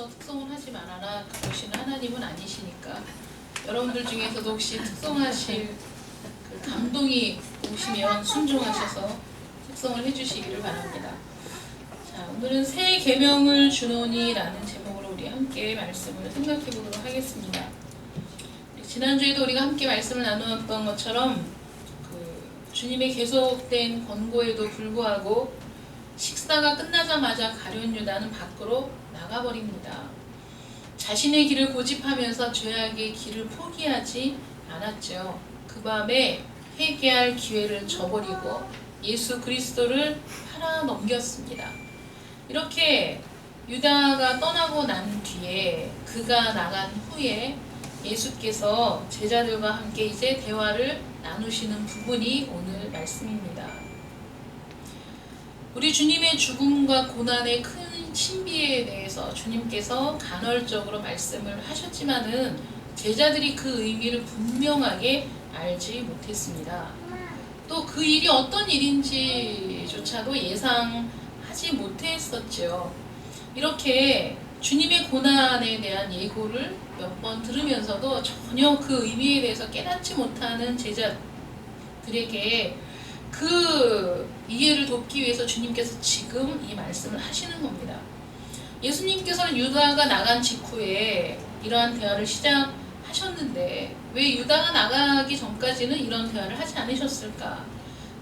중에서 특송을 하지 말아라 그러시는 하나님은 아니시니까 여러분들 중에서도 혹시 특송하실 그 감동이 오시면 순종하셔서 특송을 해주시기를 바랍니다. 자, 오늘은 새 계명을 주노니라는 제목으로 우리 함께 말씀을 생각해 보도록 하겠습니다. 지난주에도 우리가 함께 말씀을 나누었던 것처럼 주님의 계속된 권고에도 불구하고 식사가 끝나자마자 가룟 유다는 밖으로 나가버립니다. 자신의 길을 고집하면서 죄악의 길을 포기하지 않았죠. 그 밤에 회개할 기회를 저버리고 예수 그리스도를 팔아넘겼습니다. 이렇게 유다가 떠나고 난 뒤에 그가 나간 후에 예수께서 제자들과 함께 이제 대화를 나누시는 부분이 오늘 말씀입니다. 우리 주님의 죽음과 고난의 큰 신비에 대해서 주님께서 간헐적으로 말씀을 하셨지만은 제자들이 그 의미를 분명하게 알지 못했습니다. 또 그 일이 어떤 일인지조차도 예상하지 못했었죠. 이렇게 주님의 고난에 대한 예고를 몇 번 들으면서도 전혀 그 의미에 대해서 깨닫지 못하는 제자들에게 그 이해를 돕기 위해서 주님께서 지금 이 말씀을 하시는 겁니다. 예수님께서는 유다가 나간 직후에 이러한 대화를 시작하셨는데 왜 유다가 나가기 전까지는 이런 대화를 하지 않으셨을까?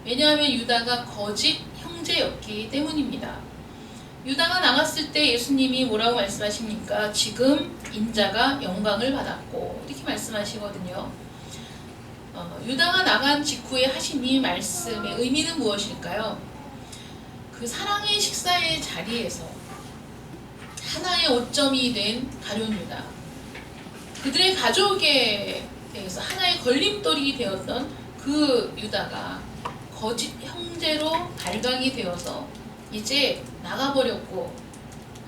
왜냐하면 유다가 거짓 형제였기 때문입니다. 유다가 나갔을 때 예수님이 뭐라고 말씀하십니까? 지금 인자가 영광을 받았고 이렇게 말씀하시거든요. 유다가 나간 직후에 하신 이 말씀의 의미는 무엇일까요? 그 사랑의 식사의 자리에서 하나의 오점이 된 가룟 유다, 그들의 가족에 대해서 하나의 걸림돌이 되었던 그 유다가 거짓 형제로 발각이 되어서 이제 나가버렸고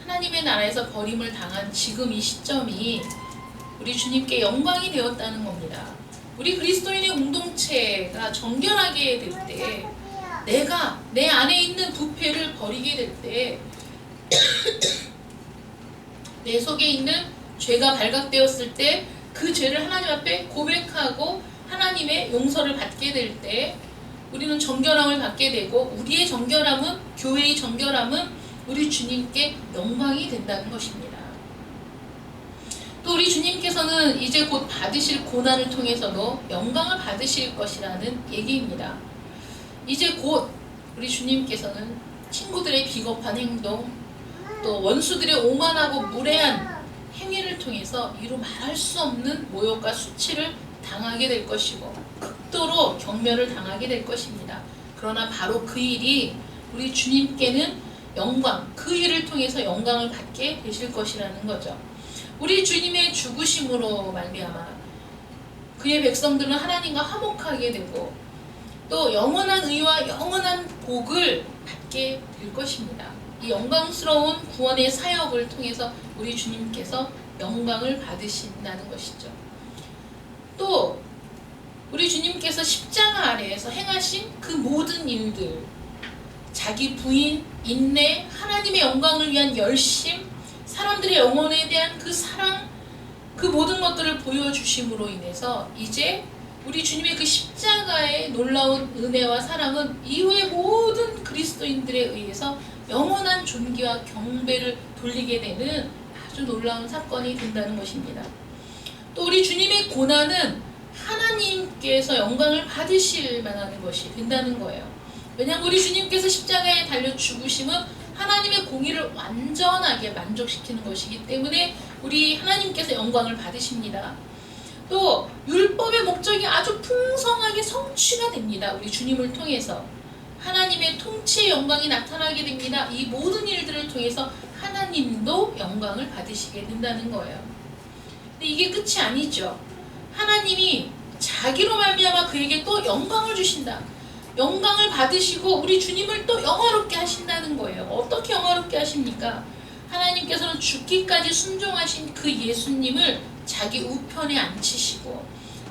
하나님의 나라에서 버림을 당한 지금 이 시점이 우리 주님께 영광이 되었다는 겁니다. 우리 그리스도인의 공동체가 정결하게 될 때, 내가 내 안에 있는 부패를 버리게 될 때, 내 속에 있는 죄가 발각되었을 때 그 죄를 하나님 앞에 고백하고 하나님의 용서를 받게 될 때 우리는 정결함을 받게 되고, 우리의 정결함은, 교회의 정결함은 우리 주님께 영광이 된다는 것입니다. 또 우리 주님께서는 이제 곧 받으실 고난을 통해서도 영광을 받으실 것이라는 얘기입니다. 이제 곧 우리 주님께서는 친구들의 비겁한 행동, 또 원수들의 오만하고 무례한 행위를 통해서 이루 말할 수 없는 모욕과 수치를 당하게 될 것이고 극도로 경멸을 당하게 될 것입니다. 그러나 바로 그 일이 우리 주님께는 영광, 그 일을 통해서 영광을 받게 되실 것이라는 거죠. 우리 주님의 죽으심으로 말미암아 그의 백성들은 하나님과 화목하게 되고 또 영원한 의와 영원한 복을 받게 될 것입니다. 이 영광스러운 구원의 사역을 통해서 우리 주님께서 영광을 받으신다는 것이죠. 또 우리 주님께서 십자가 아래에서 행하신 그 모든 일들, 자기 부인, 인내, 하나님의 영광을 위한 열심, 사람들의 영혼에 대한 그 사랑, 그 모든 것들을 보여주심으로 인해서 이제 우리 주님의 그 십자가의 놀라운 은혜와 사랑은 이후의 모든 그리스도인들에 의해서 영원한 존귀와 경배를 돌리게 되는 아주 놀라운 사건이 된다는 것입니다. 또 우리 주님의 고난은 하나님께서 영광을 받으실 만한 것이 된다는 거예요. 왜냐하면 우리 주님께서 십자가에 달려 죽으심은 하나님의 공의를 완전하게 만족시키는 것이기 때문에 우리 하나님께서 영광을 받으십니다. 또 율법의 목적이 아주 풍성하게 성취가 됩니다. 우리 주님을 통해서 하나님의 통치의 영광이 나타나게 됩니다. 이 모든 일들을 통해서 하나님도 영광을 받으시게 된다는 거예요. 근데 이게 끝이 아니죠. 하나님이 자기로 말미암아 그에게 또 영광을 주신다. 영광을 받으시고 우리 주님을 또 영화롭게 하신다는 거예요. 어떻게 영화롭게 하십니까? 하나님께서는 죽기까지 순종하신 그 예수님을 자기 우편에 앉히시고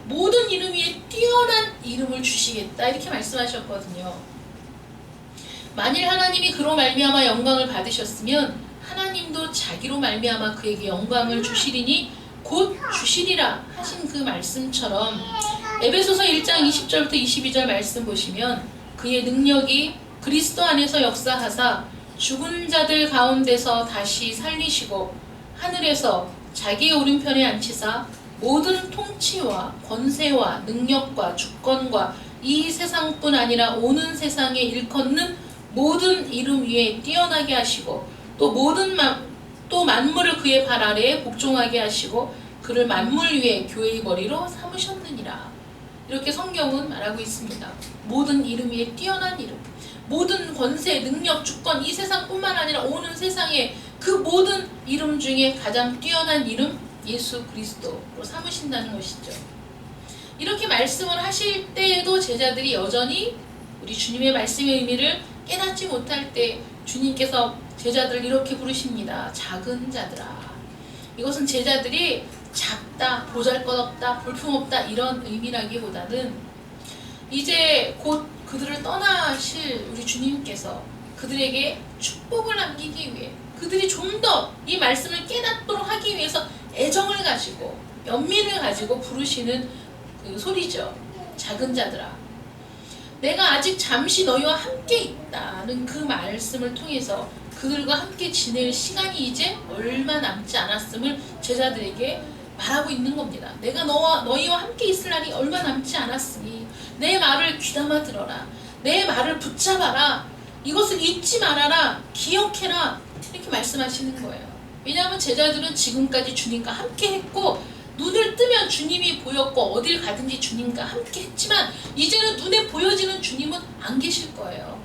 모든 이름 위에 뛰어난 이름을 주시겠다 이렇게 말씀하셨거든요. 만일 하나님이 그로 말미암아 영광을 받으셨으면 하나님도 자기로 말미암아 그에게 영광을 주시리니 곧 주시리라 하신 그 말씀처럼 에베소서 1장 20절부터 22절 말씀 보시면 그의 능력이 그리스도 안에서 역사하사 죽은 자들 가운데서 다시 살리시고 하늘에서 자기의 오른편에 앉히사 모든 통치와 권세와 능력과 주권과 이 세상뿐 아니라 오는 세상에 일컫는 모든 이름 위에 뛰어나게 하시고 또 만물을 그의 발 아래에 복종하게 하시고 그를 만물 위에 교회의 머리로 삼으셨느니라. 이렇게 성경은 말하고 있습니다. 모든 이름 위에 뛰어난 이름, 모든 권세, 능력, 주권, 이 세상뿐만 아니라 오는 세상에 그 모든 이름 중에 가장 뛰어난 이름 예수 그리스도로 삼으신다는 것이죠. 이렇게 말씀을 하실 때에도 제자들이 여전히 우리 주님의 말씀의 의미를 깨닫지 못할 때 주님께서 제자들을 이렇게 부르십니다. 작은 자들아. 이것은 제자들이 작다, 보잘것없다, 볼품없다 이런 의미라기보다는 이제 곧 그들을 떠나실 우리 주님께서 그들에게 축복을 남기기 위해 그들이 좀 더 이 말씀을 깨닫도록 하기 위해서 애정을 가지고 연민을 가지고 부르시는 그 소리죠. 작은 자들아. 내가 아직 잠시 너희와 함께 있다는 그 말씀을 통해서 그들과 함께 지낼 시간이 이제 얼마 남지 않았음을 제자들에게 말하고 있는 겁니다. 내가 너희와 함께 있을 날이 얼마 남지 않았으니 내 말을 귀담아 들어라. 내 말을 붙잡아라. 이것을 잊지 말아라. 기억해라. 이렇게 말씀하시는 거예요. 왜냐하면 제자들은 지금까지 주님과 함께 했고 눈을 뜨면 주님이 보였고 어딜 가든지 주님과 함께 했지만 이제는 눈에 보여지는 주님은 안 계실 거예요.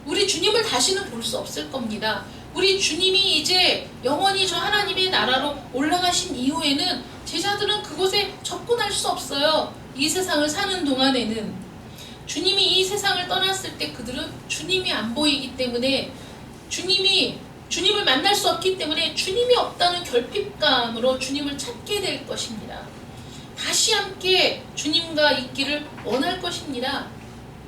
우리 주님을 다시는 볼 수 없을 겁니다. 우리 주님이 이제 영원히 저 하나님의 나라로 올라가신 이후에는 제자들은 그곳에 접근할 수 없어요. 이 세상을 사는 동안에는 주님이 이 세상을 떠났을 때 그들은 주님이 안 보이기 때문에 주님을 만날 수 없기 때문에 주님이 없다는 결핍감으로 주님을 찾게 될 것입니다. 다시 함께 주님과 있기를 원할 것입니다.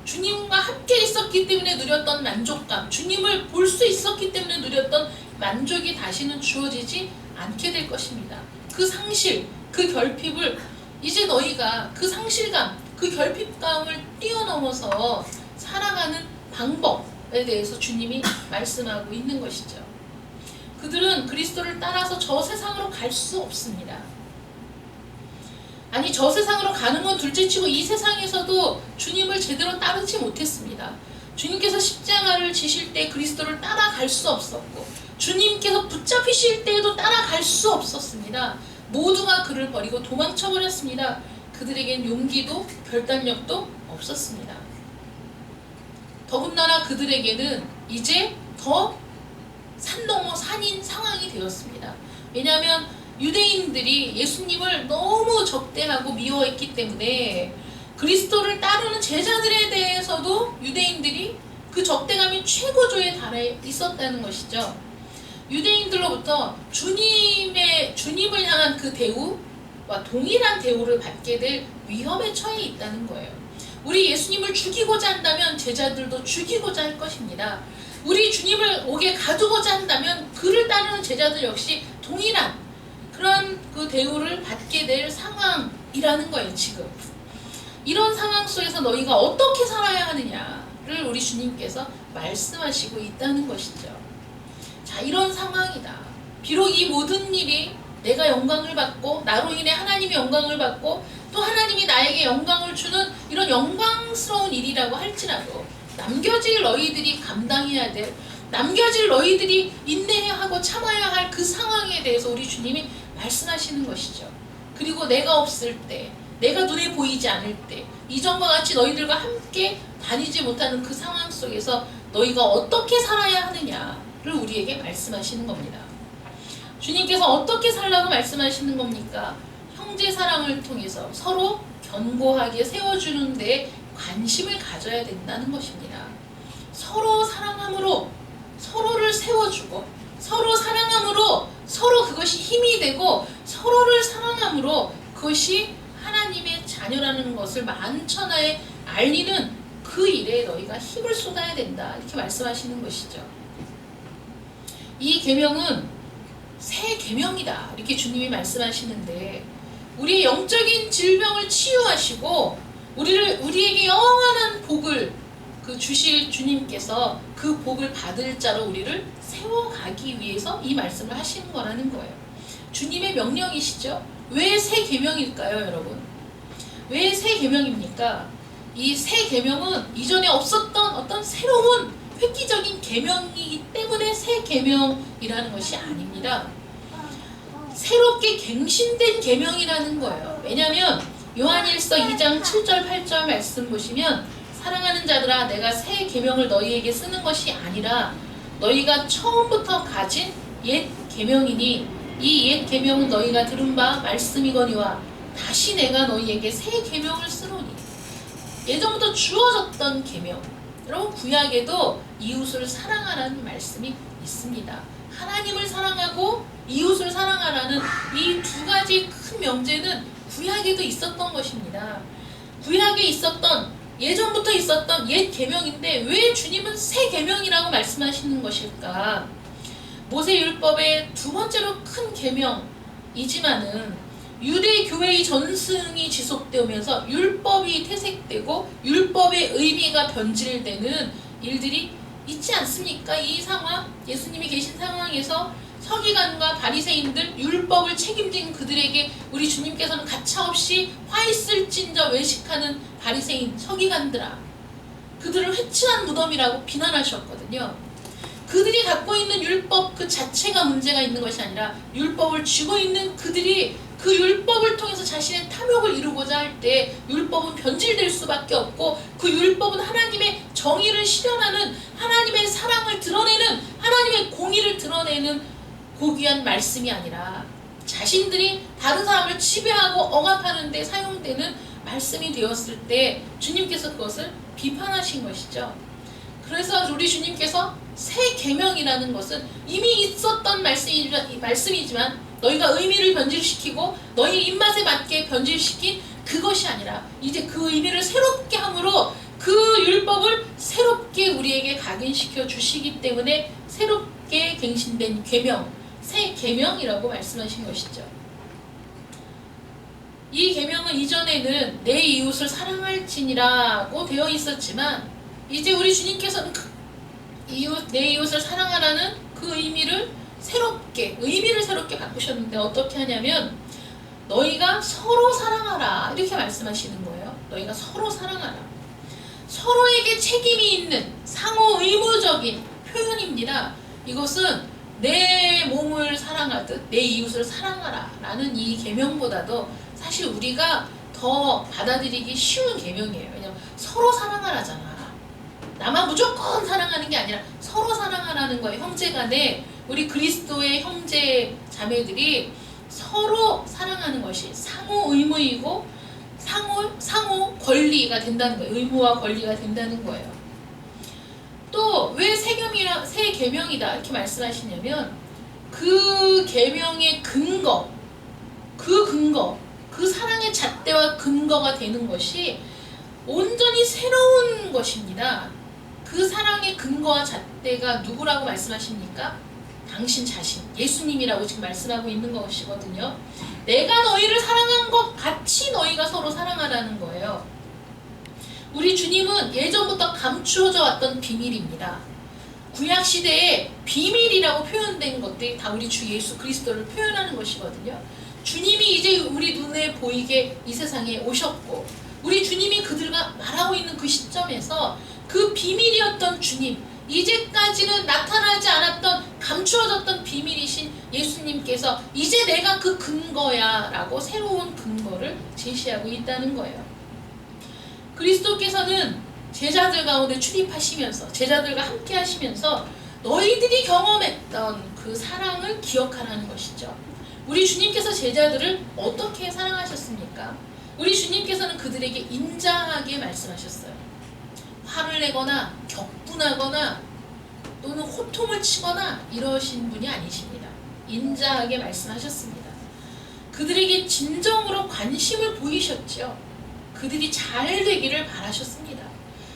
주님과 함께 있었기 때문에 누렸던 만족감, 주님을 볼 수 있었기 때문에 누렸던 만족이 다시는 주어지지 않게 될 것입니다. 그 상실, 그 결핍을 이제 너희가 그 상실감, 그 결핍감을 뛰어넘어서 살아가는 방법에 대해서 주님이 말씀하고 있는 것이죠. 그들은 그리스도를 따라서 저 세상으로 갈 수 없습니다. 아니 저 세상으로 가는 건 둘째치고 이 세상에서도 주님을 제대로 따르지 못했습니다. 주님께서 십자가를 지실 때 그리스도를 따라갈 수 없었고 주님께서 붙잡히실 때에도 따라갈 수 없었습니다. 모두가 그를 버리고 도망쳐버렸습니다. 그들에겐 용기도 결단력도 없었습니다. 더군다나 그들에게는 이제 더 산 넘어 산인 상황이 되었습니다. 왜냐하면 유대인들이 예수님을 너무 적대하고 미워했기 때문에 그리스도를 따르는 제자들에 대해서도 유대인들이 그 적대감이 최고조에 달해 있었다는 것이죠. 유대인들로부터 주님을 향한 그 대우와 동일한 대우를 받게 될 위험에 처해 있다는 거예요. 우리 예수님을 죽이고자 한다면 제자들도 죽이고자 할 것입니다. 우리 주님을 옥에 가두고자 한다면 그를 따르는 제자들 역시 동일한 그런 그 대우를 받게 될 상황이라는 거예요. 지금 이런 상황 속에서 너희가 어떻게 살아야 하느냐를 우리 주님께서 말씀하시고 있다는 것이죠. 자, 이런 상황이다. 비록 이 모든 일이 내가 영광을 받고 나로 인해 하나님이 영광을 받고 또 하나님이 나에게 영광을 주는 이런 영광스러운 일이라고 할지라도 남겨질 너희들이 감당해야 될, 남겨질 너희들이 인내해야 하고 참아야 할 그 상황에 대해서 우리 주님이 말씀하시는 것이죠. 그리고 내가 없을 때, 내가 눈에 보이지 않을 때, 이전과 같이 너희들과 함께 다니지 못하는 그 상황 속에서 너희가 어떻게 살아야 하느냐를 우리에게 말씀하시는 겁니다. 주님께서 어떻게 살라고 말씀하시는 겁니까? 형제 사랑을 통해서 서로 견고하게 세워주는 데 관심을 가져야 된다는 것입니다. 서로 사랑함으로 서로를 세워주고 서로 사랑함으로 서로 그것이 힘이 되고 서로를 사랑함으로 그것이 하나님의 자녀라는 것을 만천하에 알리는 그 일에 너희가 힘을 쏟아야 된다. 이렇게 말씀하시는 것이죠. 이 계명은 새 계명이다 이렇게 주님이 말씀하시는데, 우리의 영적인 질병을 치유하시고 우리에게 영원한 복을 주실 주님께서 그 복을 받을 자로 우리를 세워가기 위해서 이 말씀을 하시는 거라는 거예요. 주님의 명령이시죠. 왜 새 계명일까요, 여러분? 왜 새 계명입니까? 이 새 계명은 이전에 없었던 어떤 새로운 획기적인 계명이기 때문에 새 계명이라는 것이 아닙니다. 새롭게 갱신된 계명이라는 거예요. 왜냐하면 요한일서 2장 7절 8절 말씀 보시면, 사랑하는 자들아 내가 새 계명을 너희에게 쓰는 것이 아니라 너희가 처음부터 가진 옛 계명이니 이 옛 계명은 너희가 들은 바 말씀이거니와 다시 내가 너희에게 새 계명을 쓰노니. 예전부터 주어졌던 계명. 여러분, 구약에도 이웃을 사랑하라는 말씀이 있습니다. 하나님을 사랑하고 이웃을 사랑하라는 이 두 가지 큰 명제는 구약에도 있었던 것입니다. 구약에 있었던, 예전부터 있었던 옛 계명인데 왜 주님은 새 계명이라고 말씀하시는 것일까? 모세율법의 두 번째로 큰 계명이지만은 유대 교회의 전승이 지속되면서 율법이 퇴색되고 율법의 의미가 변질되는 일들이 있지 않습니까? 이 상황, 예수님이 계신 상황에서 서기관과 바리새인들, 율법을 책임진 그들에게 우리 주님께서는 가차없이 화 있을진저 외식하는 바리새인, 서기관들아, 그들을 회칠한 무덤이라고 비난하셨거든요. 그들이 갖고 있는 율법 그 자체가 문제가 있는 것이 아니라 율법을 쥐고 있는 그들이 그 율법을 통해서 자신의 탐욕을 이루고자 할 때 율법은 변질될 수밖에 없고, 그 율법은 하나님의 정의를 실현하는, 하나님의 사랑을 드러내는, 하나님의 공의를 드러내는 고귀한 말씀이 아니라 자신들이 다른 사람을 지배하고 억압하는 데 사용되는 말씀이 되었을 때 주님께서 그것을 비판하신 것이죠. 그래서 우리 주님께서 새 계명이라는 것은 이미 있었던 말씀이지만 너희가 의미를 변질시키고 너희 입맛에 맞게 변질시킨 그것이 아니라 이제 그 의미를 새롭게 함으로 그 율법을 새롭게 우리에게 각인시켜 주시기 때문에 새롭게 갱신된 계명, 새 계명이라고 말씀하신 것이죠. 이 계명은 이전에는 내 이웃을 사랑할지니라고 되어 있었지만 이제 우리 주님께서는 내 이웃을 사랑하라는 그 의미를 새롭게 바꾸셨는데 어떻게 하냐면 너희가 서로 사랑하라 이렇게 말씀하시는 거예요. 너희가 서로 사랑하라. 서로에게 책임이 있는 상호 의무적인 표현입니다. 이것은 내 몸을 사랑하듯 내 이웃을 사랑하라 라는 이 계명보다도 사실 우리가 더 받아들이기 쉬운 계명이에요. 왜냐하면 서로 사랑하라잖아. 나만 무조건 사랑하는 게 아니라 서로 사랑하라는 거예요. 형제간에 우리 그리스도의 형제 자매들이 서로 사랑하는 것이 상호 의무이고 상호 권리가 된다는 거예요. 의무와 권리가 된다는 거예요. 또 왜 새 계명이다 이렇게 말씀하시냐면 그 계명의 근거, 그 사랑의 잣대와 근거가 되는 것이 온전히 새로운 것입니다. 그 사랑의 근거와 잣대가 누구라고 말씀하십니까? 당신 자신, 예수님이라고 지금 말씀하고 있는 것이거든요. 내가 너희를 사랑한 것 같이 너희가 서로 사랑하라는 거예요. 우리 주님은 예전부터 감추어져 왔던 비밀입니다. 구약시대에 비밀이라고 표현된 것들이 다 우리 주 예수 그리스도를 표현하는 것이거든요. 주님이 이제 우리 눈에 보이게 이 세상에 오셨고 우리 주님이 그들과 말하고 있는 그 시점에서 그 비밀이었던 주님, 이제까지는 나타나지 않았던 감추어졌던 비밀이신 예수님께서 이제 내가 그 근거야 라고 새로운 근거를 제시하고 있다는 거예요. 그리스도께서는 제자들 가운데 출입하시면서 제자들과 함께 하시면서 너희들이 경험했던 그 사랑을 기억하라는 것이죠. 우리 주님께서 제자들을 어떻게 사랑하셨습니까? 우리 주님께서는 그들에게 인자하게 말씀하셨어요. 화를 내거나 격분하거나 또는 호통을 치거나 이러신 분이 아니십니다. 인자하게 말씀하셨습니다. 그들에게 진정으로 관심을 보이셨죠. 그들이 잘 되기를 바라셨습니다.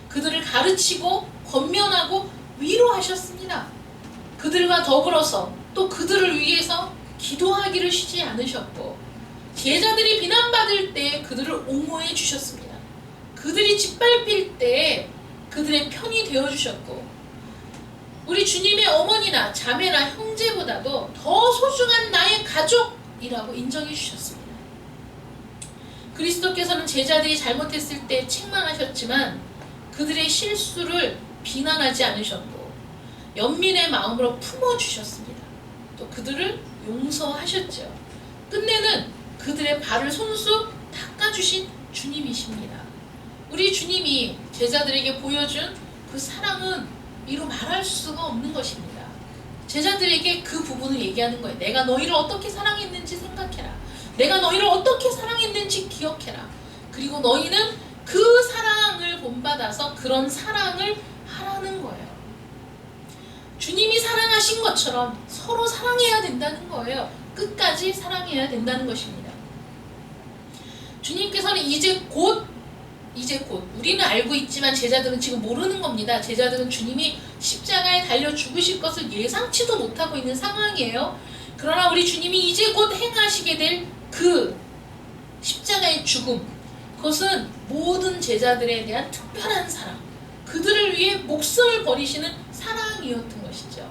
그들을 가르치고 권면하고 위로하셨습니다. 그들과 더불어서 또 그들을 위해서 기도하기를 쉬지 않으셨고, 제자들이 비난받을 때 그들을 옹호해 주셨습니다. 그들이 짓밟힐 때 그들의 편이 되어 주셨고, 우리 주님의 어머니나 자매나 형제보다도 더 소중한 나의 가족이라고 인정해 주셨습니다. 그리스도께서는 제자들이 잘못했을 때 책망하셨지만 그들의 실수를 비난하지 않으셨고 연민의 마음으로 품어주셨습니다. 또 그들을 용서하셨죠. 끝내는 그들의 발을 손수 닦아주신 주님이십니다. 우리 주님이 제자들에게 보여준 그 사랑은 이루 말할 수가 없는 것입니다. 제자들에게 그 부분을 얘기하는 거예요. 내가 너희를 어떻게 사랑했는지 생각해라. 내가 너희를 어떻게 사랑했는지 기억해라. 그리고 너희는 그 사랑을 본받아서 그런 사랑을 하라는 거예요. 주님이 사랑하신 것처럼 서로 사랑해야 된다는 거예요. 끝까지 사랑해야 된다는 것입니다. 주님께서는 이제 곧 우리는 알고 있지만 제자들은 지금 모르는 겁니다. 제자들은 주님이 십자가에 달려 죽으실 것을 예상치도 못하고 있는 상황이에요. 그러나 우리 주님이 이제 곧 행하시게 될 그 십자가의 죽음, 그것은 모든 제자들에 대한 특별한 사랑, 그들을 위해 목숨을 버리시는 사랑이었던 것이죠.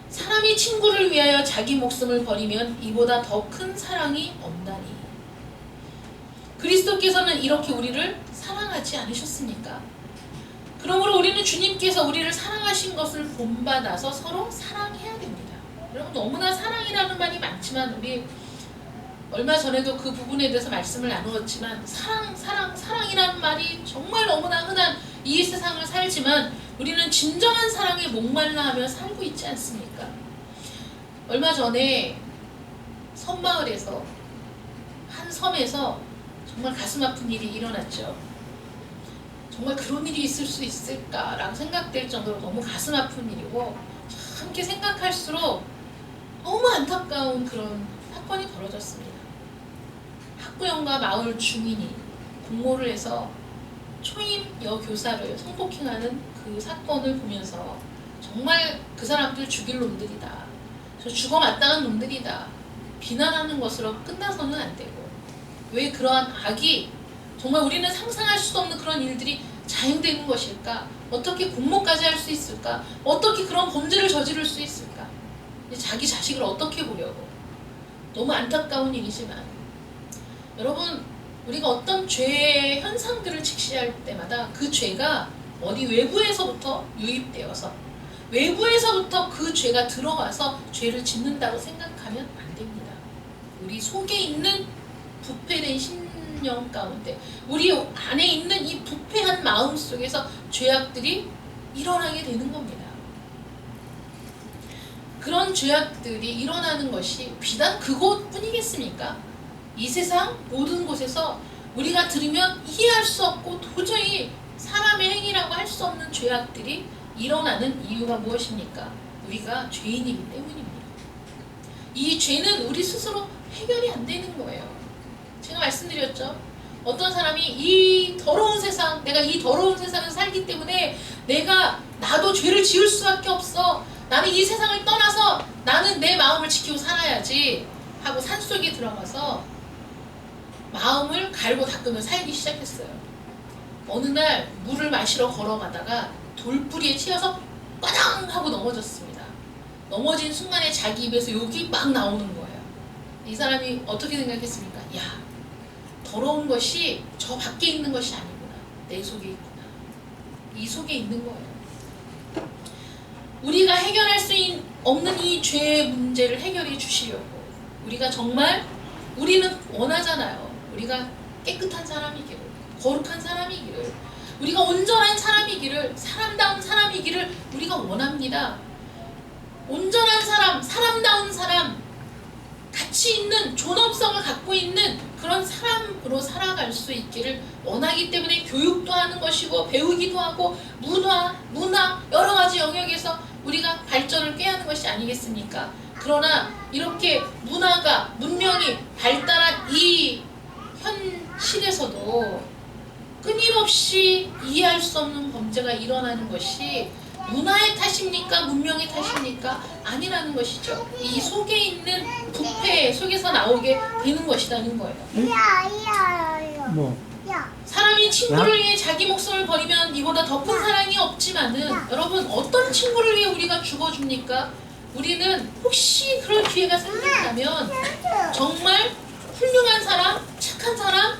사람이 친구를 위하여 자기 목숨을 버리면 이보다 더 큰 사랑이 없다니. 그리스도께서는 이렇게 우리를 사랑하지 않으셨습니까? 그러므로 우리는 주님께서 우리를 사랑하신 것을 본받아서 서로 사랑해야 됩니다. 여러분, 너무나 사랑이라는 말이 많지만 우리 얼마 전에도 그 부분에 대해서 말씀을 나누었지만 사랑이라는 말이 정말 너무나 흔한 이 세상을 살지만 우리는 진정한 사랑에 목말라 하며 살고 있지 않습니까? 얼마 전에 섬마을에서 한 섬에서 정말 가슴 아픈 일이 일어났죠. 정말 그런 일이 있을 수 있을까라고 생각될 정도로 너무 가슴 아픈 일이고, 함께 생각할수록 너무 안타까운 그런 사건이 벌어졌습니다. 학부형과 마을 주민이 공모를 해서 초임 여교사를 성폭행하는 그 사건을 보면서 정말 그 사람들 죽일 놈들이다, 저 죽어 마땅한 놈들이다 비난하는 것으로 끝나서는 안 되고, 왜 그러한 악이, 정말 우리는 상상할 수 없는 그런 일들이 자행되는 것일까? 어떻게 공모까지 할 수 있을까? 어떻게 그런 범죄를 저지를 수 있을까? 자기 자식을 어떻게 보려고. 너무 안타까운 일이지만 여러분, 우리가 어떤 죄의 현상들을 직시할 때마다 그 죄가 어디 외부에서부터 유입되어서 외부에서부터 그 죄가 들어와서 죄를 짓는다고 생각하면 안 됩니다. 우리 속에 있는 부패된 신령 가운데, 우리 안에 있는 이 부패한 마음 속에서 죄악들이 일어나게 되는 겁니다. 그런 죄악들이 일어나는 것이 비단 그곳뿐이겠습니까? 이 세상 모든 곳에서 우리가 들으면 이해할 수 없고 도저히 사람의 행위라고 할 수 없는 죄악들이 일어나는 이유가 무엇입니까? 우리가 죄인이기 때문입니다. 이 죄는 우리 스스로 해결이 안 되는 거예요. 제가 말씀드렸죠. 어떤 사람이 이 더러운 세상, 내가 이 더러운 세상을 살기 때문에 나도 죄를 지을 수밖에 없어. 나는 이 세상을 떠나서 나는 내 마음을 지키고 살아야지 하고 산속에 들어가서 마음을 갈고 닦으며 살기 시작했어요. 어느 날 물을 마시러 걸어가다가 돌뿌리에 튀어서 빠당 하고 넘어졌습니다. 넘어진 순간에 자기 입에서 욕이 막 나오는 거예요. 이 사람이 어떻게 생각했습니까? 야, 더러운 것이 저 밖에 있는 것이 아니구나. 내 속에 있구나. 이 속에 있는 거예요. 우리가 해결할 수 없는 이 죄의 문제를 해결해 주시려고, 우리가 정말, 우리는 원하잖아요. 우리가 깨끗한 사람이기를, 거룩한 사람이기를, 우리가 온전한 사람이기를, 사람다운 사람이기를 우리가 원합니다. 온전한 사람, 사람다운 사람, 가치 있는 존엄성을 갖고 있는 그런 사람으로 살아갈 수 있기를 원하기 때문에 교육도 하는 것이고, 배우기도 하고, 문화 여러 가지 영역에서 우리가 발전을 꾀하는 것이 아니겠습니까? 그러나 이렇게 문화가, 문명이 발달한 이 현실에서도 끊임없이 이해할 수 없는 범죄가 일어나는 것이 문화의 탓입니까? 문명의 탓입니까? 아니라는 것이죠. 이 속에 있는 부패 속에서 나오게 되는 것이라는 거예요. 뭐 사람이 친구를 위해 자기 목숨을 버리면 이보다 더 큰 사랑이 없지만은 여러분 어떤 친구를 위해 우리가 죽어줍니까? 우리는 혹시 그럴 기회가 생긴다면 정말 훌륭한 사람, 착한 사람,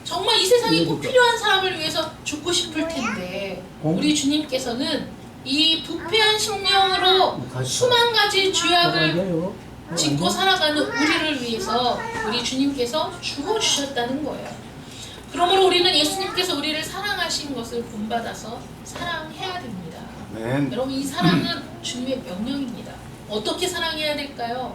정말 이 세상에 꼭 필요한 사람을 위해서 죽고 싶을 텐데 우리 주님께서는 이 부패한 심령으로 수만 가지 죄악을 짓고 살아가는 우리를 위해서 우리 주님께서 죽어주셨다는 거예요. 그러므로 우리는 예수님께서 우리를 사랑하신 것을 본받아서 사랑해야 됩니다. 여러분 이 사랑은 주님의 명령입니다. 어떻게 사랑해야 될까요?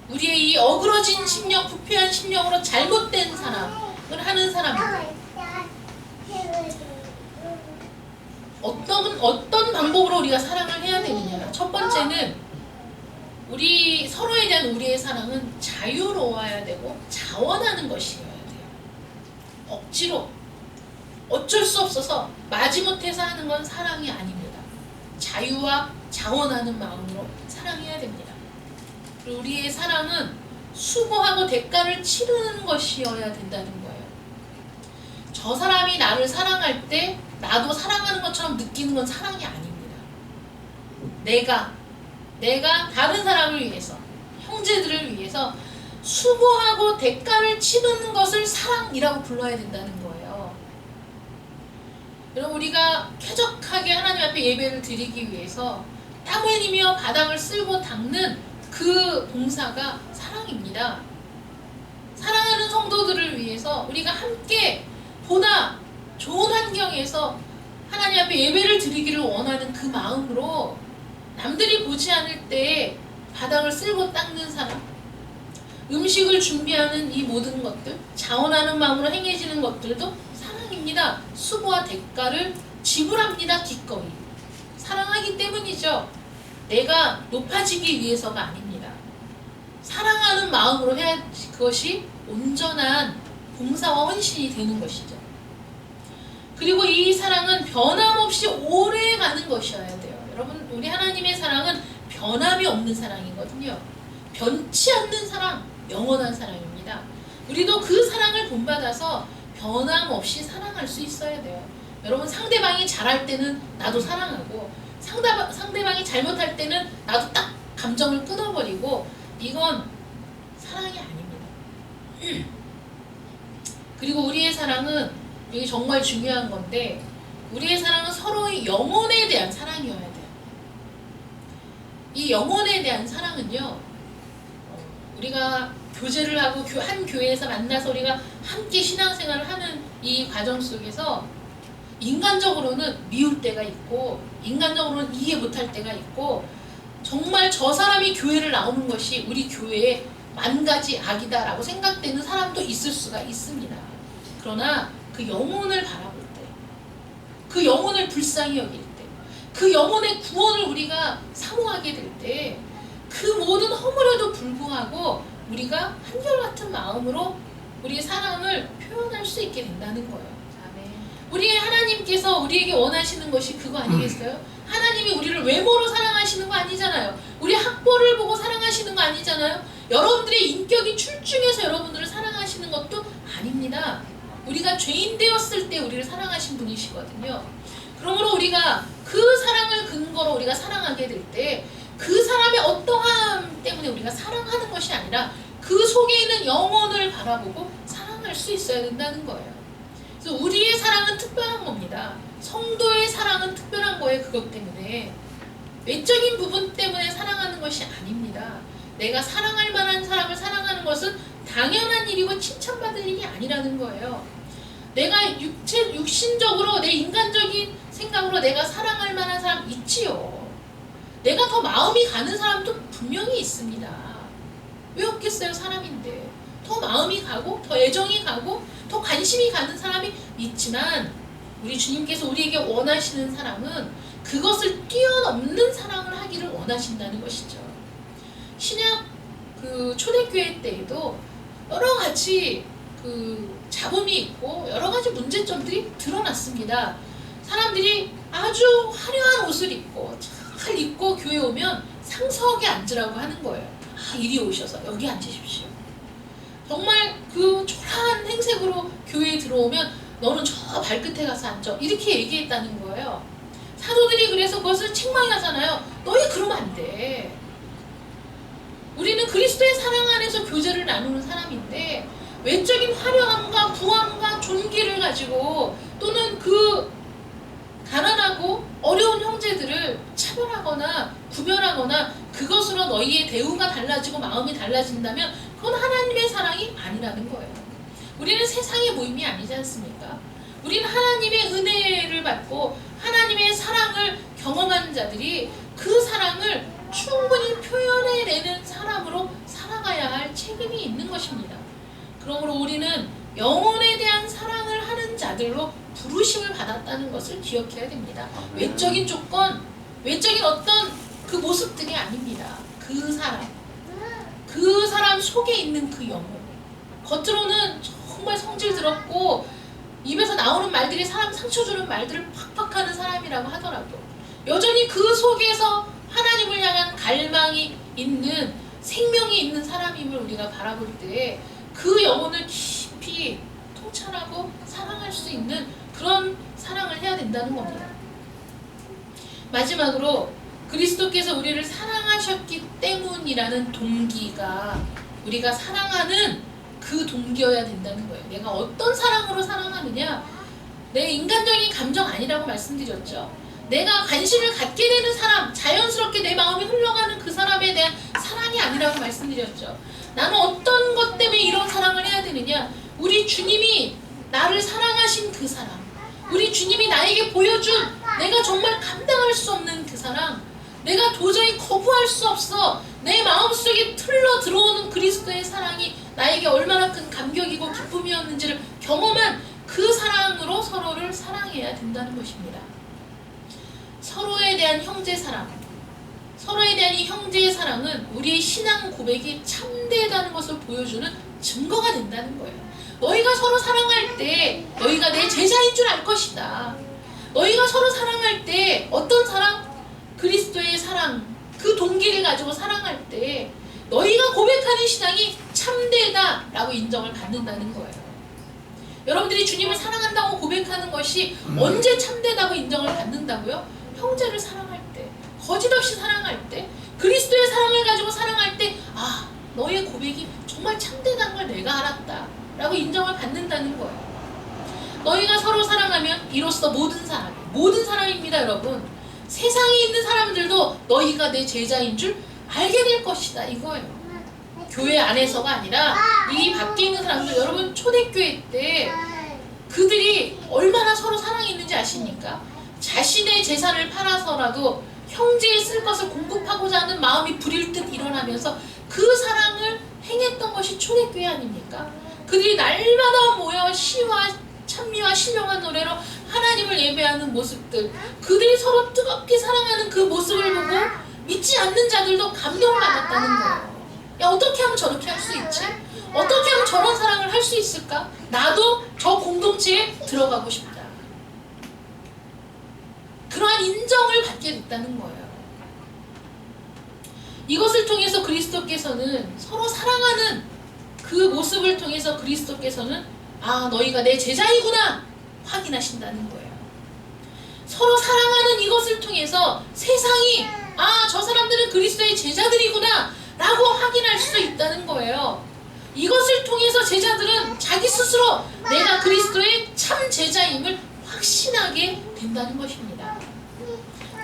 우리의 이 어그러진 심령, 부패한 심령으로 잘못된 사랑을 하는 사람인데 어떤 방법으로 우리가 사랑을 해야 되느냐? 첫 번째는 우리 서로에 대한 우리의 사랑은 자유로워야 되고 자원하는 것이어야 돼요. 억지로 어쩔 수 없어서 마지못해서 하는 건 사랑이 아닙니다. 자유와 자원하는 마음으로 사랑해야 됩니다. 그리고 우리의 사랑은 수고하고 대가를 치르는 것이어야 된다는 거예요. 저 사람이 나를 사랑할 때 나도 사랑하는 것처럼 느끼는 건 사랑이 아닙니다. 내가 다른 사람을 위해서, 형제들을 위해서 수고하고 대가를 치르는 것을 사랑이라고 불러야 된다는 거예요. 여러분 우리가 쾌적하게 하나님 앞에 예배를 드리기 위해서 땀 흘리며 바닥을 쓸고 닦는 그 봉사가 사랑입니다. 사랑하는 성도들을 위해서 우리가 함께 보다 좋은 환경에서 하나님 앞에 예배를 드리기를 원하는 그 마음으로 남들이 보지 않을 때 바닥을 쓸고 닦는 사람, 음식을 준비하는 이 모든 것들, 자원하는 마음으로 행해지는 것들도 사랑입니다. 수고와 대가를 지불합니다. 기꺼이. 사랑하기 때문이죠. 내가 높아지기 위해서가 아닙니다. 사랑하는 마음으로 해야 그것이 온전한 봉사와 헌신이 되는 것이죠. 그리고 이 사랑은 변함없이 오래 가는 것이어야 돼요. 여러분 우리 하나님의 사랑은 변함이 없는 사랑이거든요. 변치 않는 사랑, 영원한 사랑입니다. 우리도 그 사랑을 본받아서 변함없이 사랑할 수 있어야 돼요. 여러분 상대방이 잘할 때는 나도 사랑하고 상대방이 잘못할 때는 나도 딱 감정을 끊어버리고 이건 사랑이 아닙니다. 그리고 우리의 사랑은 이게 정말 중요한 건데 우리의 사랑은 서로의 영혼에 대한 사랑이어야 돼요. 이 영혼에 대한 사랑은요 우리가 교제를 하고 한 교회에서 만나서 우리가 함께 신앙생활을 하는 이 과정 속에서 인간적으로는 미울 때가 있고 인간적으로는 이해 못할 때가 있고 정말 저 사람이 교회를 나오는 것이 우리 교회의 만 가지 악이다라고 생각되는 사람도 있을 수가 있습니다. 그러나 그 영혼을 바라볼 때, 그 영혼을 불쌍히 여길 때, 그 영혼의 구원을 우리가 사모하게 될 때 그 모든 허물에도 불구하고 우리가 한결같은 마음으로 우리의 사랑을 표현할 수 있게 된다는 거예요. 우리의 하나님께서 우리에게 원하시는 것이 그거 아니겠어요? 하나님이 우리를 외모로 사랑하시는 거 아니잖아요. 우리 학벌을 보고 사랑하시는 거 아니잖아요. 여러분들의 인격이 출중해서 여러분들을 사랑하시는 것도 아닙니다. 우리가 죄인 되었을 때 우리를 사랑하신 분이시거든요. 그러므로 우리가 그 사랑을 근거로 우리가 사랑하게 될 때 그 사람의 어떠함 때문에 우리가 사랑하는 것이 아니라 그 속에 있는 영혼을 바라보고 사랑할 수 있어야 된다는 거예요. 그래서 우리의 사랑은 특별한 겁니다. 성도의 사랑은 특별한 거예요. 그것 때문에 외적인 부분 때문에 사랑하는 것이 아닙니다. 내가 사랑할 만한 사람을 사랑하는 것은 당연한 일이고 칭찬받을 일이 아니라는 거예요. 내가 육신적으로 내 인간적인 생각으로 내가 사랑할 만한 사람 있지요. 내가 더 마음이 가는 사람도 분명히 있습니다. 왜 없겠어요? 사람인데. 더 마음이 가고 더 애정이 가고 더 관심이 가는 사람이 있지만 우리 주님께서 우리에게 원하시는 사랑은 그것을 뛰어넘는 사랑을 하기를 원하신다는 것이죠. 신약 초대교회 때에도 여러 가지 잡음이 있고 여러 가지 문제점들이 드러났습니다. 사람들이 아주 화려한 옷을 입고 잘 입고 교회 오면 상석에 앉으라고 하는 거예요. 아, 이리 오셔서 여기 앉으십시오. 정말 그 초라한 행색으로 교회에 들어오면 너는 저 발끝에 가서 앉아, 이렇게 얘기했다는 거예요. 사도들이 그래서 그것을 책망하잖아요. 너희 그러면 안 돼. 우리는 그리스도의 사랑 안에서 교제를 나누는 사람인데 외적인 화려함과 부함과 존귀를 가지고 또는 그 가난하고 어려운 형제들을 차별하거나 구별하거나 그것으로 너희의 대우가 달라지고 마음이 달라진다면 그건 하나님의 사랑이 아니라는 거예요. 우리는 세상의 모임이 아니지 않습니까? 우리는 하나님의 은혜를 받고 하나님의 사랑을 경험한 자들이 그 사랑을 충분히 표현해내는 사람으로 살아가야 할 책임이 있는 것입니다. 그러므로 우리는 영혼에 대한 사랑을 하는 자들로 부르심을 받았다는 것을 기억해야 됩니다. 외적인 조건, 외적인 어떤 그 모습들이 아닙니다. 그 사람 속에 있는 그 영혼. 겉으로는 정말 성질스럽고 입에서 나오는 말들이 사람 상처 주는 말들을 팍팍 하는 사람이라고 하더라도 여전히 그 속에서 하나님을 향한 갈망이 있는, 생명이 있는 사람임을 우리가 바라볼 때 그 영혼을 깊이 통찰하고 사랑할 수 있는 그런 사랑을 해야 된다는 겁니다. 마지막으로 그리스도께서 우리를 사랑하셨기 때문이라는 동기가 우리가 사랑하는 그 동기여야 된다는 거예요. 내가 어떤 사랑으로 사랑하느냐, 내 인간적인 감정 아니라고 말씀드렸죠. 내가 관심을 갖게 되는 사람, 자연스럽게 내 마음이 흘러가는 그 사람에 대한 사랑이 아니라고 말씀드렸죠. 나는 어떤 것 때문에 이런 사랑을 해야 되느냐, 우리 주님이 나를 사랑하신 그 사랑, 우리 주님이 나에게 보여준 내가 정말 감당할 수 없는 그 사랑, 내가 도저히 거부할 수 없어 내 마음속에 틀러 들어오는 그리스도의 사랑이 나에게 얼마나 큰 감격이고 기쁨이었는지를 경험한 그 사랑으로 서로를 사랑해야 된다는 것입니다. 서로에 대한 형제 사랑, 서로에 대한 이 형제의 사랑은 우리의 신앙 고백이 참되다는 것을 보여주는 증거가 된다는 거예요. 너희가 서로 사랑할 때 너희가 내 제자인 줄 알 것이다. 너희가 서로 사랑할 때 어떤 사랑? 그리스도의 사랑, 그 동기를 가지고 사랑할 때 너희가 고백하는 신앙이 참되다라고 인정을 받는다는 거예요. 여러분들이 주님을 사랑한다고 고백하는 것이 언제 참되다고 인정을 받는다고요? 형제를 사랑할 때, 거짓없이 사랑할 때, 그리스도의 사랑을 가지고 사랑할 때, 아, 너의 고백이 정말 참되다는 걸 내가 알았다 라고 인정을 받는다는 거예요. 너희가 서로 사랑하면 이로써 모든 사람입니다. 여러분, 세상에 있는 사람들도 너희가 내 제자인 줄 알게 될 것이다 이거예요. 교회 안에서가 아니라 이 밖에 있는 사람들, 여러분 초대교회 때 그들이 얼마나 서로 사랑이 있는지 아십니까? 자신의 재산을 팔아서라도 형제에 쓸 것을 공급하고자 하는 마음이 불일 듯 일어나면서 그 사랑을 행했던 것이 초대교회 아닙니까? 그들이 날마다 모여 시와 찬미와 신령한 노래로 하나님을 예배하는 모습들, 그들이 서로 뜨겁게 사랑하는 그 모습을 보고 믿지 않는 자들도 감동을 받았다는 거예요. 야, 어떻게 하면 저렇게 할 수 있지? 어떻게 하면 저런 사랑을 할 수 있을까? 나도 저 공동체에 들어가고 싶다. 그러한 인정을 받게 됐다는 거예요. 이것을 통해서 그리스도께서는 서로 사랑하는 그 모습을 통해서 그리스도께서는 아, 너희가 내 제자이구나 확인하신다는 거예요. 서로 사랑하는 이것을 통해서 세상이 아, 저 사람들은 그리스도의 제자들이구나 라고 확인할 수 있다는 거예요. 이것을 통해서 제자들은 자기 스스로 내가 그리스도의 참 제자임을 확신하게 된다는 것입니다.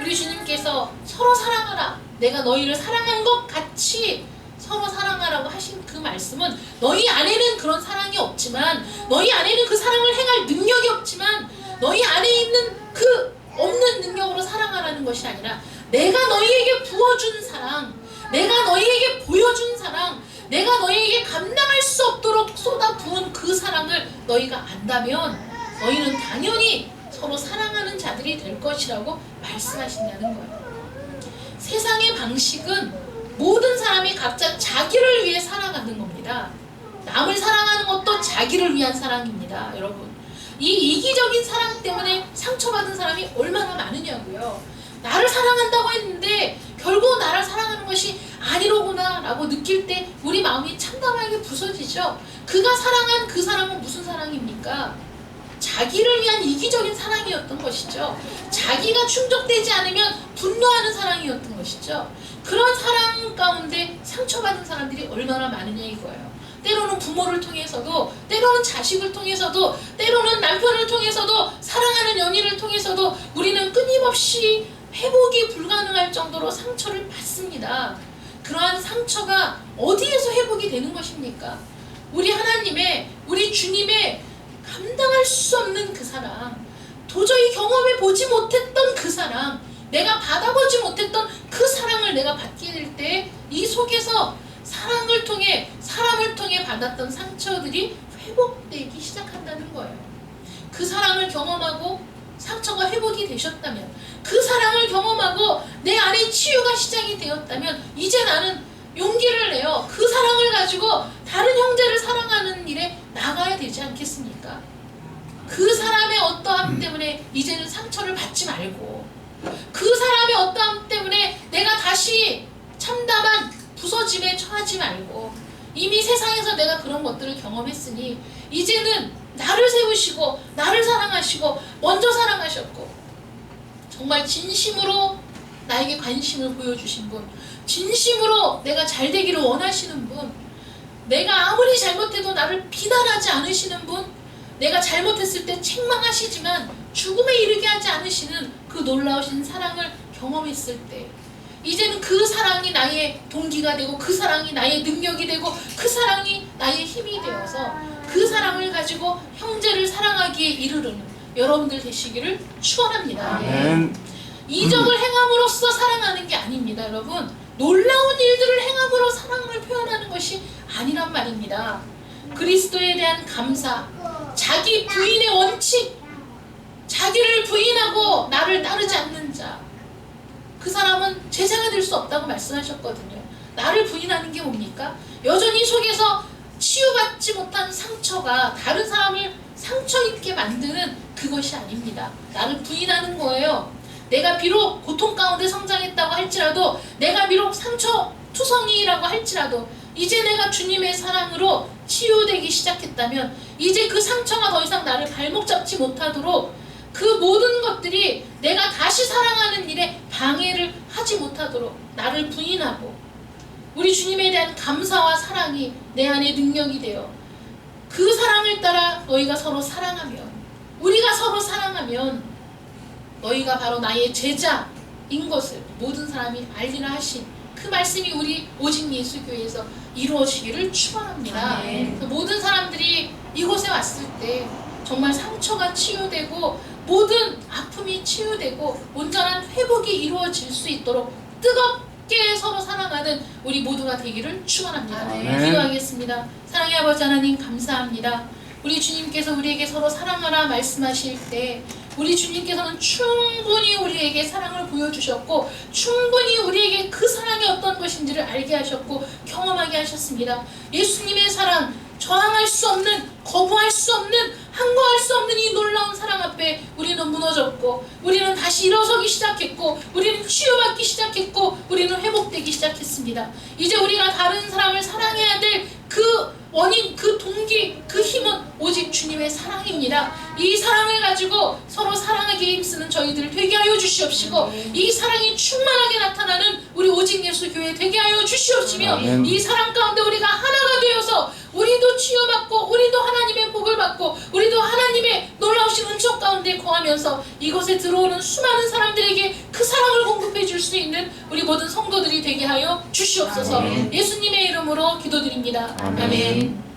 우리 주님께서 서로 사랑하라, 내가 너희를 사랑한 것 같이 서로 사랑하라고 하신 그 말씀은 너희 안에는 그런 사랑이 없지만, 너희 안에는 그 사랑을 행할 능력이 없지만, 너희 안에 있는 그 없는 능력으로 사랑하라는 것이 아니라 내가 너희에게 부어준 사랑, 내가 너희에게 보여준 사랑, 내가 너희에게 감당할 수 없도록 쏟아부은 그 사랑을 너희가 안다면 너희는 당연히 서로 사랑하는 자들이 될 것이라고 말씀하신다는 거예요. 세상의 방식은 모든 사람이 각자 자기를 위해 살아가는 겁니다. 남을 사랑하는 것도 자기를 위한 사랑입니다. 여러분, 이 이기적인 사랑 때문에 상처받은 사람이 얼마나 많으냐고요. 나를 사랑한다고 했는데 결국 나를 사랑하는 것이 아니로구나 라고 느낄 때 우리 마음이 참담하게 부서지죠. 그가 사랑한 그 사랑은 무슨 사랑입니까? 자기를 위한 이기적인 사랑이었던 것이죠. 자기가 충족되지 않으면 분노하는 사랑이었던 것이죠. 그런 사랑 가운데 상처받은 사람들이 얼마나 많으냐 이거예요. 때로는 부모를 통해서도, 때로는 자식을 통해서도, 때로는 남편을 통해서도, 사랑하는 연인을 통해서도 우리는 끊임없이 회복이 불가능할 정도로 상처를 받습니다. 그러한 상처가 어디에서 회복이 되는 것입니까? 우리 하나님의, 우리 주님의 감당할 수 없는 그 사랑, 도저히 경험해 보지 못했던 그 사랑, 내가 받아보지 못했던 그 사랑을 내가 받게 될 때 이 속에서 사랑을 통해, 사람을 통해 받았던 상처들이 회복되기 시작한다는 거예요. 그 사랑을 경험하고 상처가 회복이 되셨다면, 그 사랑을 경험하고 내 안에 치유가 시작이 되었다면 이제 나는 용기를 내어 그 사랑을 가지고 다른 형제를 사랑하는 일에 나가야 되지 않겠습니까? 그 사람의 어떠함 때문에 이제는 상처를 받지 말고, 그 사람의 어떠함 때문에 내가 다시 참담한 부서짐에 처하지 말고, 이미 세상에서 내가 그런 것들을 경험했으니 이제는 나를 세우시고 나를 사랑하시고 먼저 사랑하셨고, 정말 진심으로 나에게 관심을 보여주신 분, 진심으로 내가 잘 되기를 원하시는 분, 내가 아무리 잘못해도 나를 비난하지 않으시는 분, 내가 잘못했을 때 책망하시지만 죽음에 이르게 하지 않으시는 그 놀라우신 사랑을 경험했을 때 이제는 그 사랑이 나의 동기가 되고, 그 사랑이 나의 능력이 되고, 그 사랑이 나의 힘이 되어서 그 사랑을 가지고 형제를 사랑하기에 이르르는 여러분들 되시기를 축원합니다. 이적을 행함으로써 사랑하는 게 아닙니다. 여러분, 놀라운 일들을 행함으로 사랑을 표현하는 것이 아니란 말입니다. 그리스도에 대한 감사, 자기 부인의 원칙, 자기를 부인하고 나를 따르지 않는 자, 그 사람은 제자가 될 수 없다고 말씀하셨거든요. 나를 부인하는 게 뭡니까? 여전히 속에서 치유받지 못한 상처가 다른 사람을 상처 입게 만드는 그것이 아닙니다. 나를 부인하는 거예요. 내가 비록 고통 가운데 성장했다고 할지라도, 내가 비록 상처 투성이라고 할지라도 이제 내가 주님의 사랑으로 치유되기 시작했다면 이제 그 상처가 더 이상 나를 발목 잡지 못하도록, 그 모든 것들이 내가 다시 사랑하는 일에 방해를 하지 못하도록 나를 부인하고, 우리 주님에 대한 감사와 사랑이 내 안에 능력이 되어 그 사랑을 따라 너희가 서로 사랑하면, 우리가 서로 사랑하면 너희가 바로 나의 제자인 것을 모든 사람이 알리라 하신 그 말씀이 우리 오직 예수교회에서 이루어지기를 축원합니다. 모든 사람들이 이곳에 왔을 때 정말 상처가 치유되고 모든 아픔이 치유되고 온전한 회복이 이루어질 수 있도록 뜨겁게 서로 사랑하는 우리 모두가 되기를 축원합니다. 기도하겠습니다. 사랑의 아버지 하나님, 감사합니다. 우리 주님께서 우리에게 서로 사랑하라 말씀하실 때 우리 주님께서는 충분히 우리에게 사랑을 보여주셨고, 충분히 우리에게 그 사랑이 어떤 것인지를 알게 하셨고 경험하게 하셨습니다. 예수님의 사랑, 저항할 수 없는, 거부할 수 없는, 항거할 수 없는 이 놀라운 사랑 앞에 우리는 무너졌고, 우리는 다시 일어서기 시작했고, 우리는 치유받기 시작했고, 우리는 회복되기 시작했습니다. 이제 우리가 다른 사람을 사랑해야 될 그 원인, 그 동기, 그 힘은 오직 주님의 사랑입니다. 이 사랑을 가지고 서로 사랑하기에 힘쓰는 저희들 되게 하여 주시옵시고, 이 사랑이 충만하게 나타나는 우리 오직 예수 교회 되게 하여 주시옵시며, 이 사랑 가운데 우리가 하나가 되어서 우리도 치유받고, 우리도 하나님의 복을 받고, 우리도 하나님의 놀라우신 은총 가운데 거하면서 이곳에 들어오는 수많은 사람들에게 그 사랑을 공급해 줄 수 있는 우리 모든 성도들이 되게 하여 주시옵소서. 예수님의 이름으로 기도드립니다. 아멘.